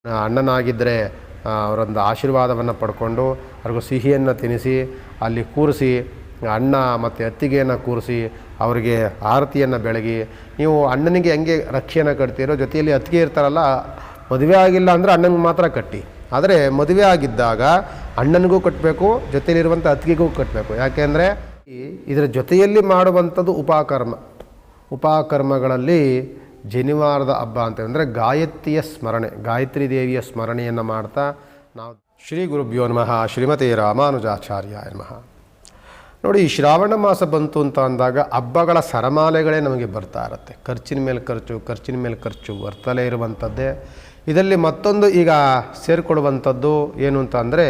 ಅಣ್ಣನಾಗಿದ್ದರೆ ಅವರೊಂದು ಆಶೀರ್ವಾದವನ್ನು ಪಡ್ಕೊಂಡು ಅವ್ರಿಗೂ ಸಿಹಿಯನ್ನು ತಿನ್ನಿಸಿ ಅಲ್ಲಿ ಕೂರಿಸಿ ಅಣ್ಣ ಮತ್ತು ಅತ್ತಿಗೆಯನ್ನು ಕೂರಿಸಿ ಅವರಿಗೆ ಆರತಿಯನ್ನು ಬೆಳಗಿ ನೀವು ಅಣ್ಣನಿಗೆ ಹೆಂಗೆ ರಕ್ಷೆಯನ್ನು ಕಟ್ತೀರೋ ಜೊತೆಯಲ್ಲಿ ಅತ್ತಿಗೆ ಇರ್ತಾರಲ್ಲ, ಮದುವೆ ಆಗಿಲ್ಲ ಅಂದರೆ ಅಣ್ಣನಿಗೆ ಮಾತ್ರ ಕಟ್ಟಿ, ಆದರೆ ಮದುವೆ ಆಗಿದ್ದಾಗ ಅಣ್ಣನಿಗೂ ಕಟ್ಟಬೇಕು, ಜೊತೆಯಲ್ಲಿರುವಂಥ ಅತ್ತಿಗೆಗೂ ಕಟ್ಟಬೇಕು. ಯಾಕೆಂದರೆ ಇದರ ಜೊತೆಯಲ್ಲಿ ಮಾಡುವಂಥದ್ದು ಉಪಕರ್ಮಗಳಲ್ಲಿ ಜನಿವಾರದ ಹಬ್ಬ ಅಂತಂದರೆ ಗಾಯತ್ರಿಯ ಸ್ಮರಣೆ, ಗಾಯತ್ರಿ ದೇವಿಯ ಸ್ಮರಣೆಯನ್ನು ಮಾಡ್ತಾ ನಾವು ಶ್ರೀ ಗುರುಭ್ಯೋ ನಮಃ ಶ್ರೀಮತಿ ರಾಮಾನುಜಾಚಾರ್ಯಾಯ ನಮಃ. ನೋಡಿ, ಈ ಶ್ರಾವಣ ಮಾಸ ಬಂತು ಅಂತ ಅಂದಾಗ ಹಬ್ಬಗಳ ಸರಮಾಲೆಗಳೇ ನಮಗೆ ಬರ್ತಾ ಇರುತ್ತೆ. ಖರ್ಚಿನ ಮೇಲೆ ಖರ್ಚು ಬರ್ತಲೇ ಇರುವಂಥದ್ದೇ. ಇದರಲ್ಲಿ ಮತ್ತೊಂದು ಈಗ ಸೇರಿಕೊಡುವಂಥದ್ದು ಏನು ಅಂತ ಅಂದರೆ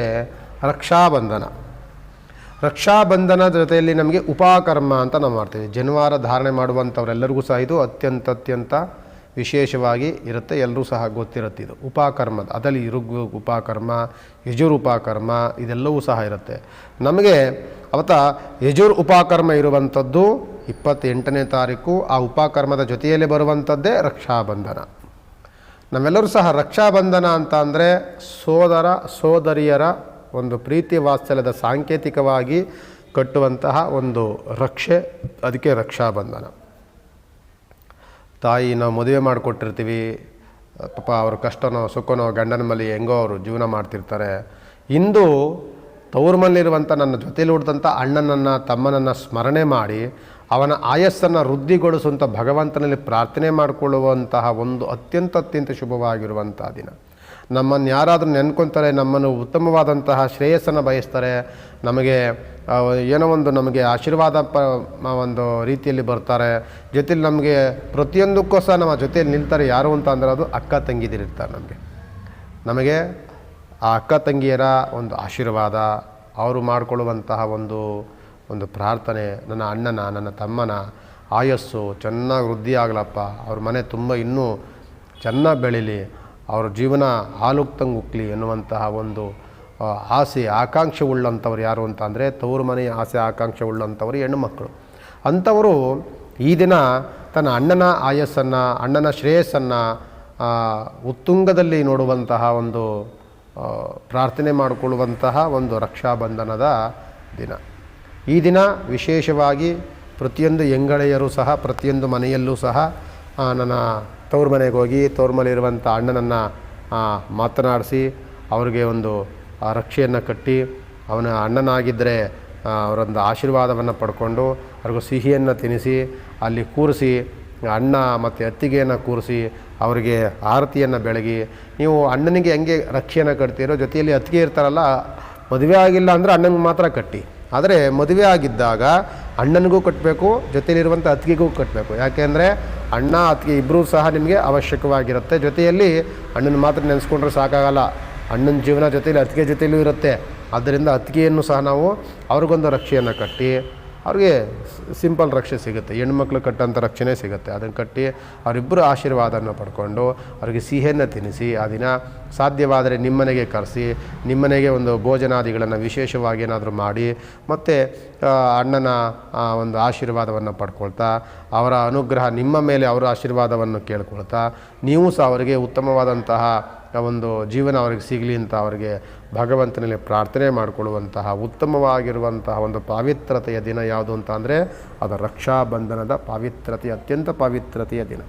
ರಕ್ಷಾಬಂಧನ ಜೊತೆಯಲ್ಲಿ ನಮಗೆ ಉಪಕರ್ಮ ಅಂತ ನಾವು ಮಾಡ್ತೀವಿ. ಜನಿವಾರ ಧಾರಣೆ ಮಾಡುವಂಥವರೆಲ್ಲರಿಗೂ ಸಹ ಇದು ಅತ್ಯಂತ ವಿಶೇಷವಾಗಿ ಇರುತ್ತೆ, ಎಲ್ಲರೂ ಸಹ ಗೊತ್ತಿರುತ್ತೆ. ಇದು ಉಪಕರ್ಮದ ಅದರಲ್ಲಿ ಋಗ್ ಉಪಕರ್ಮ, ಯಜುರ್ ಉಪಕರ್ಮ ಇದೆಲ್ಲವೂ ಸಹ ಇರುತ್ತೆ. ನಮಗೆ ಅವತ್ತ ಯಜುರ್ ಉಪಕರ್ಮ ಇರುವಂಥದ್ದು 28ನೇ ತಾರೀಕು. ಆ ಉಪಕರ್ಮದ ಜೊತೆಯಲ್ಲಿ ಬರುವಂಥದ್ದೇ ರಕ್ಷಾಬಂಧನ. ನಾವೆಲ್ಲರೂ ಸಹ ರಕ್ಷಾಬಂಧನ ಅಂತ ಅಂದರೆ ಸೋದರಿಯರ ಒಂದು ಪ್ರೀತಿ ವಾತ್ಸಲ್ಯದ ಸಾಂಕೇತಿಕವಾಗಿ ಕಟ್ಟುವಂತಹ ಒಂದು ರಕ್ಷೆ, ಅದಕ್ಕೆ ರಕ್ಷಾಬಂಧನ. ತಾಯಿ ನಾವು ಮದುವೆ ಮಾಡಿಕೊಟ್ಟಿರ್ತೀವಿ, ಪಾಪ ಅವ್ರ ಕಷ್ಟನೋ ಸುಖನೋ ಗಂಡನ ಮೇಲೆ ಹೆಂಗೋ ಅವರು ಜೀವನ ಮಾಡ್ತಿರ್ತಾರೆ. ಇಂದು ತವ್ರ ಮನೆಯಲ್ಲಿರುವಂಥ ನನ್ನ ಜೊತೆಲಿ ಹುಟ್ಟಿದಂಥ ಅಣ್ಣನನ್ನು ತಮ್ಮನನ್ನು ಸ್ಮರಣೆ ಮಾಡಿ ಅವನ ಆಯಸ್ಸನ್ನು ವೃದ್ಧಿಗೊಳಿಸುವಂಥ ಭಗವಂತನಲ್ಲಿ ಪ್ರಾರ್ಥನೆ ಮಾಡಿಕೊಳ್ಳುವಂತಹ ಒಂದು ಅತ್ಯಂತ ಶುಭವಾಗಿರುವಂಥ ದಿನ. ನಮ್ಮನ್ನು ಯಾರಾದರೂ ನೆನ್ಕೊತಾರೆ, ನಮ್ಮನ್ನು ಉತ್ತಮವಾದಂತಹ ಶ್ರೇಯಸ್ಸನ್ನು ಬಯಸ್ತಾರೆ, ನಮಗೆ ಏನೋ ಒಂದು ನಮಗೆ ಆಶೀರ್ವಾದ ಒಂದು ರೀತಿಯಲ್ಲಿ ಬರ್ತಾರೆ, ಜೊತೆಲಿ ನಮಗೆ ಪ್ರತಿಯೊಂದಕ್ಕೂ ಸಹ ನಮ್ಮ ಜೊತೆಯಲ್ಲಿ ನಿಲ್ತಾರೆ. ಯಾರು ಅಂತ ಅಂದರೆ ಅದು ಅಕ್ಕ ತಂಗಿದಿರಿರ್ತಾರೆ. ನಮಗೆ ಆ ಅಕ್ಕ ತಂಗಿಯರ ಒಂದು ಆಶೀರ್ವಾದ, ಅವರು ಮಾಡಿಕೊಳ್ಳುವಂತಹ ಒಂದು ಪ್ರಾರ್ಥನೆ, ನನ್ನ ಅಣ್ಣನ ನನ್ನ ತಮ್ಮನ ಆಯಸ್ಸು ಚೆನ್ನಾಗಿ ವೃದ್ಧಿ ಆಗಲಪ್ಪ, ಅವ್ರ ಮನೆ ತುಂಬ ಇನ್ನೂ ಚೆನ್ನಾಗಿ ಬೆಳೀಲಿ, ಅವ್ರ ಜೀವನ ಹಾಲುಕ್ತಂಗೆ ಉಕ್ಲಿ ಎನ್ನುವಂತಹ ಒಂದು ಆಸೆ ಆಕಾಂಕ್ಷೆ ಉಳ್ಳಂಥವ್ರು ಯಾರು ಅಂತ ಅಂದರೆ ತವರು ಮನೆಯ ಆಸೆ ಆಕಾಂಕ್ಷೆ ಉಳ್ಳಂಥವ್ರು ಹೆಣ್ಣು ಮಕ್ಕಳು. ಅಂಥವರು ಈ ದಿನ ತನ್ನ ಅಣ್ಣನ ಆಯಸ್ಸನ್ನು, ಅಣ್ಣನ ಶ್ರೇಯಸ್ಸನ್ನು ಉತ್ತುಂಗದಲ್ಲಿ ನೋಡುವಂತಹ ಒಂದು ಪ್ರಾರ್ಥನೆ ಮಾಡಿಕೊಳ್ಳುವಂತಹ ಒಂದು ರಕ್ಷಾಬಂಧನದ ದಿನ. ಈ ದಿನ ವಿಶೇಷವಾಗಿ ಪ್ರತಿಯೊಂದು ಹೆಂಗಳೆಯರು ಸಹ ಪ್ರತಿಯೊಂದು ಮನೆಯಲ್ಲೂ ಸಹ ನನ್ನ ತವ್ರ ಮನೆಗೆ ಹೋಗಿ ತವ್ರ ಮನೆಯಲ್ಲಿರುವಂಥ ಅಣ್ಣನನ್ನು ಮಾತನಾಡಿಸಿ ಅವ್ರಿಗೆ ಒಂದು ರಕ್ಷೆಯನ್ನು ಕಟ್ಟಿ, ಅವನ ಅಣ್ಣನಾಗಿದ್ದರೆ ಅವರೊಂದು ಆಶೀರ್ವಾದವನ್ನು ಪಡ್ಕೊಂಡು ಅವ್ರಿಗೂ ಸಿಹಿಯನ್ನು ತಿನ್ನಿಸಿ ಅಲ್ಲಿ ಕೂರಿಸಿ ಅಣ್ಣ ಮತ್ತು ಅತ್ತಿಗೆಯನ್ನು ಕೂರಿಸಿ ಅವರಿಗೆ ಆರತಿಯನ್ನು ಬೆಳಗಿ ನೀವು ಅಣ್ಣನಿಗೆ ಹೆಂಗೆ ರಕ್ಷೆಯನ್ನು ಕಟ್ತೀರೋ ಜೊತೆಯಲ್ಲಿ ಅತ್ತಿಗೆ ಇರ್ತಾರಲ್ಲ, ಮದುವೆ ಆಗಿಲ್ಲ ಅಂದರೆ ಅಣ್ಣನಿಗೆ ಮಾತ್ರ ಕಟ್ಟಿ, ಆದರೆ ಮದುವೆ ಆಗಿದ್ದಾಗ ಅಣ್ಣನಿಗೂ ಕಟ್ಟಬೇಕು, ಜೊತೆಯಲ್ಲಿರುವಂಥ ಅತ್ತಿಗೆಗೂ ಕಟ್ಟಬೇಕು. ಯಾಕೆಂದರೆ ಅಣ್ಣ ಅತ್ತಿಗೆ ಇಬ್ಬರೂ ಸಹ ನಿಮಗೆ ಅವಶ್ಯಕವಾಗಿರುತ್ತೆ. ಜೊತೆಯಲ್ಲಿ ಅಣ್ಣನ ಮಾತ್ರ ನೆನೆಸ್ಕೊಂಡ್ರೆ ಸಾಕಾಗಲ್ಲ, ಅಣ್ಣನ ಜೀವನ ಜೊತೆಯಲ್ಲಿ ಅತ್ತಿಗೆ ಜೊತೆಯಲ್ಲೂ ಇರುತ್ತೆ. ಆದ್ದರಿಂದ ಅತ್ತಿಗೆಯನ್ನು ಸಹ ನಾವು ಅವ್ರಿಗೊಂದು ರಕ್ಷೆಯನ್ನು ಕಟ್ಟಿ, ಅವ್ರಿಗೆ ಸಿಂಪಲ್ ರಕ್ಷೆ ಸಿಗುತ್ತೆ, ಹೆಣ್ಮಕ್ಳು ಕಟ್ಟಂಥ ರಕ್ಷಣೆ ಸಿಗುತ್ತೆ. ಅದನ್ನು ಕಟ್ಟಿ ಅವರಿಬ್ಬರು ಆಶೀರ್ವಾದವನ್ನು ಪಡ್ಕೊಂಡು ಅವ್ರಿಗೆ ಸಿಹಿಯನ್ನು ತಿನ್ನಿಸಿ ಆ ದಿನ ಸಾಧ್ಯವಾದರೆ ನಿಮ್ಮನೆಗೆ ಕರೆಸಿ ನಿಮ್ಮನೆಗೆ ಒಂದು ಭೋಜನಾದಿಗಳನ್ನು ವಿಶೇಷವಾಗಿ ಏನಾದರೂ ಮಾಡಿ ಮತ್ತು ಅಣ್ಣನ ಒಂದು ಆಶೀರ್ವಾದವನ್ನು ಪಡ್ಕೊಳ್ತಾ ಅವರ ಅನುಗ್ರಹ ನಿಮ್ಮ ಮೇಲೆ ಅವರ ಆಶೀರ್ವಾದವನ್ನು ಕೇಳ್ಕೊಳ್ತಾ ನೀವು ಸಹ ಅವರಿಗೆ ಉತ್ತಮವಾದಂತಹ ಒಂದು ಜೀವನ ಅವ್ರಿಗೆ ಸಿಗಲಿ ಅಂತ ಅವರಿಗೆ ಭಗವಂತನಲ್ಲಿ ಪ್ರಾರ್ಥನೆ ಮಾಡಿಕೊಳ್ಳುವಂತಹ ಉತ್ತಮವಾಗಿರುವಂತಹ ಒಂದು ಪಾವಿತ್ರತೆಯ ದಿನ ಯಾವುದು ಅಂತ ಅಂದರೆ ಅದು ರಕ್ಷಾಬಂಧನದ ಪಾವಿತ್ರತೆಯ ಅತ್ಯಂತ ಪಾವಿತ್ರತೆಯ ದಿನ.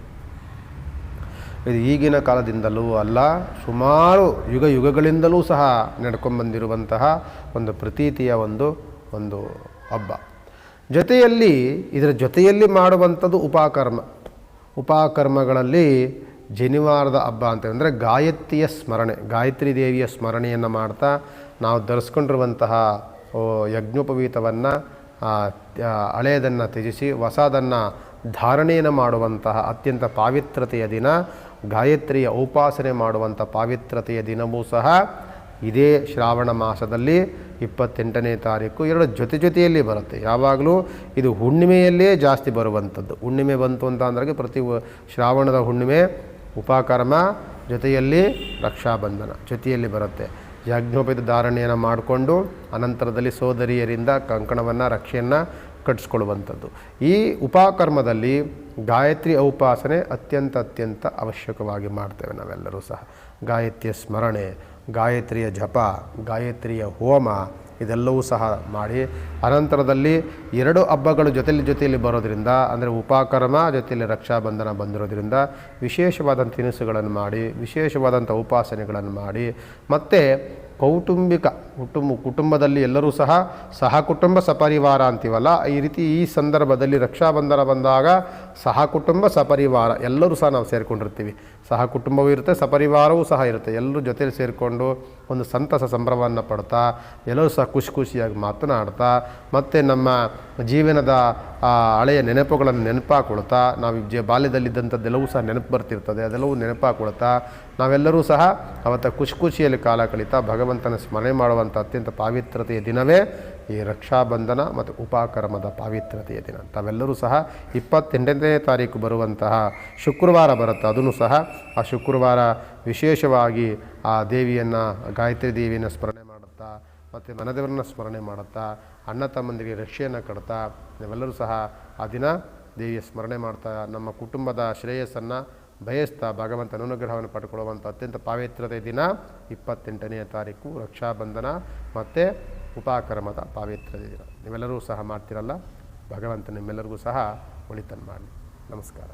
ಇದು ಈಗಿನ ಕಾಲದಿಂದಲೂ ಅಲ್ಲ, ಸುಮಾರು ಯುಗಗಳಿಂದಲೂ ಸಹ ನಡ್ಕೊಂಡ್ಬಂದಿರುವಂತಹ ಒಂದು ಪ್ರತೀತಿಯ ಒಂದು ಹಬ್ಬ. ಜೊತೆಯಲ್ಲಿ ಇದರ ಜೊತೆಯಲ್ಲಿ ಮಾಡುವಂಥದ್ದು ಉಪಕರ್ಮಗಳಲ್ಲಿ ಜನಿವಾರದ ಹಬ್ಬ ಅಂತಂದರೆ ಗಾಯತ್ರಿಯ ಸ್ಮರಣೆ, ಗಾಯತ್ರಿ ದೇವಿಯ ಸ್ಮರಣೆಯನ್ನು ಮಾಡ್ತಾ ನಾವು ಧರಿಸ್ಕೊಂಡಿರುವಂತಹ ಯಜ್ಞೋಪವೀತವನ್ನು ಹಳೆಯದನ್ನು ತ್ಯಜಿಸಿ ಹೊಸದನ್ನು ಧಾರಣೆಯನ್ನು ಮಾಡುವಂತಹ ಅತ್ಯಂತ ಪಾವಿತ್ರತೆಯ ದಿನ, ಗಾಯತ್ರಿಯ ಉಪಾಸನೆ ಮಾಡುವಂಥ ಪಾವಿತ್ರತೆಯ ದಿನವೂ ಸಹ ಇದೇ ಶ್ರಾವಣ ಮಾಸದಲ್ಲಿ 28ನೇ ತಾರೀಕು. ಎರಡು ಜೊತೆಯಲ್ಲಿ ಬರುತ್ತೆ. ಯಾವಾಗಲೂ ಇದು ಹುಣ್ಣಿಮೆಯಲ್ಲೇ ಜಾಸ್ತಿ ಬರುವಂಥದ್ದು. ಹುಣ್ಣಿಮೆ ಬಂತು ಅಂತ ಅಂದರೆ ಪ್ರತಿ ಶ್ರಾವಣದ ಹುಣ್ಣಿಮೆ ಉಪಕರ್ಮ, ಜೊತೆಯಲ್ಲಿ ರಕ್ಷಾಬಂಧನ ಜೊತೆಯಲ್ಲಿ ಬರುತ್ತೆ. ಯಜ್ಞೋಪೇತ ಧಾರಣೆಯನ್ನು ಮಾಡಿಕೊಂಡು ಅನಂತರದಲ್ಲಿ ಸೋದರಿಯರಿಂದ ಕಂಕಣವನ್ನು ರಕ್ಷೆಯನ್ನು ಕಟ್ಟಿಸ್ಕೊಳ್ಳುವಂಥದ್ದು. ಈ ಉಪಕರ್ಮದಲ್ಲಿ ಗಾಯತ್ರಿ ಉಪಾಸನೆ ಅತ್ಯಂತ ಅವಶ್ಯಕವಾಗಿ ಮಾಡ್ತೇವೆ ನಾವೆಲ್ಲರೂ ಸಹ. ಗಾಯತ್ರಿಯ ಸ್ಮರಣೆ, ಗಾಯತ್ರಿಯ ಜಪ, ಗಾಯತ್ರಿಯ ಹೋಮ ಇದೆಲ್ಲವೂ ಸಹ ಮಾಡಿ, ಅನಂತರದಲ್ಲಿ 2 ಹಬ್ಬಗಳು ಜೊತೆಯಲ್ಲಿ ಬರೋದರಿಂದ, ಅಂದರೆ ಉಪಕರ್ಮ ಜೊತೆಯಲ್ಲಿ ರಕ್ಷಾಬಂಧನ ಬಂದಿರೋದ್ರಿಂದ ವಿಶೇಷವಾದಂಥ ತಿನಿಸುಗಳನ್ನು ಮಾಡಿ, ವಿಶೇಷವಾದಂಥ ಉಪಾಸನೆಗಳನ್ನು ಮಾಡಿ, ಮತ್ತು ಕೌಟುಂಬಿಕ ಕುಟುಂಬದಲ್ಲಿ ಎಲ್ಲರೂ ಸಹ ಕುಟುಂಬ ಸಪರಿವಾರ ಅಂತೀವಲ್ಲ, ಈ ರೀತಿ ಈ ಸಂದರ್ಭದಲ್ಲಿ ರಕ್ಷಾಬಂಧನ ಬಂದಾಗ ಸಹಕುಟುಂಬ ಸಪರಿವಾರ ಎಲ್ಲರೂ ಸಹ ನಾವು ಸೇರಿಕೊಂಡಿರ್ತೀವಿ. ಸಹ ಕುಟುಂಬವೂ ಇರುತ್ತೆ, ಸಪರಿವಾರವೂ ಸಹ ಇರುತ್ತೆ. ಎಲ್ಲರೂ ಜೊತೆಲಿ ಸೇರಿಕೊಂಡು ಒಂದು ಸಂತಸ ಸಂಭ್ರಮವನ್ನು ಪಡ್ತಾ, ಎಲ್ಲರೂ ಸಹ ಖುಷಿಯಾಗಿ ಮಾತನಾಡ್ತಾ, ಮತ್ತು ನಮ್ಮ ಜೀವನದ ಹಳೆಯ ನೆನಪುಗಳನ್ನು ನೆನಪಾಕೊಳ್ತಾ, ನಾವು ಬಾಲ್ಯದಲ್ಲಿದ್ದಂಥದ್ದೆಲ್ಲವೂ ಸಹ ನೆನಪು ಬರ್ತಿರ್ತದೆ, ಅದೆಲ್ಲವೂ ನೆನಪಾಕೊಳ್ತಾ ನಾವೆಲ್ಲರೂ ಸಹ ಅವತ್ತು ಖುಷಿಯಲ್ಲಿ ಕಾಲ ಕಳೀತಾ ಭಗವಂತನ ಸ್ಮರಣೆ ಮಾಡುವಂಥ ಅತ್ಯಂತ ಪಾವಿತ್ರತೆಯ ದಿನವೇ ಈ ರಕ್ಷಾಬಂಧನ ಮತ್ತು ಉಪಕರ್ಮದ ಪಾವಿತ್ರತೆಯ ದಿನ. ತಾವೆಲ್ಲರೂ ಸಹ 28ನೇ ತಾರೀಕು ಬರುವಂತಹ ಶುಕ್ರವಾರ ಬರುತ್ತೆ, ಅದನ್ನು ಸಹ ಆ ಶುಕ್ರವಾರ ವಿಶೇಷವಾಗಿ ಆ ದೇವಿಯನ್ನು, ಗಾಯತ್ರಿ ದೇವಿಯನ್ನು ಸ್ಮರಣೆ ಮಾಡುತ್ತಾ, ಮತ್ತು ಮನದೇವರನ್ನ ಸ್ಮರಣೆ ಮಾಡುತ್ತಾ, ಅಣ್ಣ ತಮ್ಮಂದಿರಿಗೆ ರಕ್ಷೆಯನ್ನು ಕಡ್ತಾ ನಾವೆಲ್ಲರೂ ಸಹ ಆ ದಿನ ದೇವಿಯ ಸ್ಮರಣೆ ಮಾಡ್ತಾ ನಮ್ಮ ಕುಟುಂಬದ ಶ್ರೇಯಸ್ಸನ್ನು ಬಯಸ್ತಾ ಭಗವಂತನ ಅನುಗ್ರಹವನ್ನು ಪಡ್ಕೊಳ್ಳುವಂಥ ಅತ್ಯಂತ ಪಾವಿತ್ರತೆಯ ದಿನ 28ನೇ ತಾರೀಕು ರಕ್ಷಾಬಂಧನ ಮತ್ತು ಉಪಕರ್ಮದ ಪಾವಿತ್ರತೆಯ ದಿನ. ನೀವೆಲ್ಲರೂ ಸಹ ಮಾಡ್ತಿರಲ್ಲ, ಭಗವಂತ ನಿಮ್ಮೆಲ್ಲರಿಗೂ ಸಹ ಒಳಿತನ್ನು ಮಾಡಲಿ. ನಮಸ್ಕಾರ.